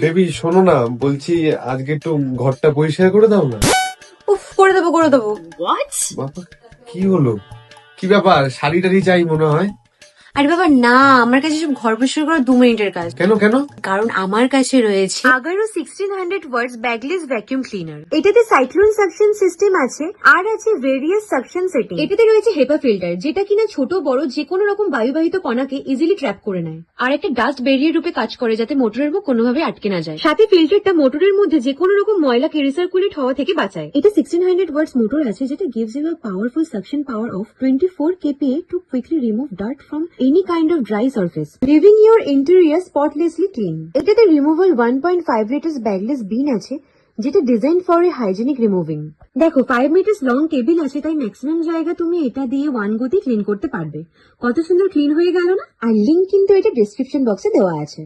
Baby শোনো না, বলছি আজকে একটু ঘরটা পরিষ্কার করে দাও না। উফ, করে দেবো। What? বাবা, কি হলো? কি ব্যাপার, শাড়ি টাড়ি চাই মনে হয়। আরে বাবা না, আমার কাছে সব ঘর পরিষ্কার করা 2 মিনিটের কাজ। কেন কেন? কারণ আমার কাছে রয়েছে আগারো 1600 ওয়াটস ব্যাগলেস ভ্যাকুয়াম ক্লিনার। এটাতে সাইক্লোন সাকশন সিস্টেম আছে আর আছে ভেরিয়াস সাকশন সেটিং। এটাতে রয়েছে হেপা ফিল্টার, যেটা কিনা ছোট বড় যে কোনো রকম বায়ুবাহিত কণাকে ইজিলি ট্র্যাপ করে নেয়। আর একটা ডাস্ট ব্যারিয়ার রূপে কাজ করে, যাতে মোটরের মুখ কোনোভাবে আটকে না যায়। সাথে ফিল্টারটা মোটরের মধ্যে যে কোনো রকম ময়লাকে রিসার্কুলেট হওয়া থেকে বাঁচায়। এটা 1600 ওয়াটস মোটর আছে, যেটা gives you a powerful suction power of 24 kPa to quickly remove dirt from any kind of dry surface, leaving your interior spotlessly clean. এটাতে রিমুভাল 1.5 লিটার্স ব্যাগলেস বিন আছে, যেটা design for a hygienic removing. দেখো 5 metres long table আছে, তাই maximum জায়গা তুমি এটা দিয়ে 1 গতি ক্লিন করতে পারবে। কত সুন্দর ক্লিন হয়ে গেল না? আর লিংক কিন্তু এটা ডেসক্রিপশন বক্সে দেওয়া আছে।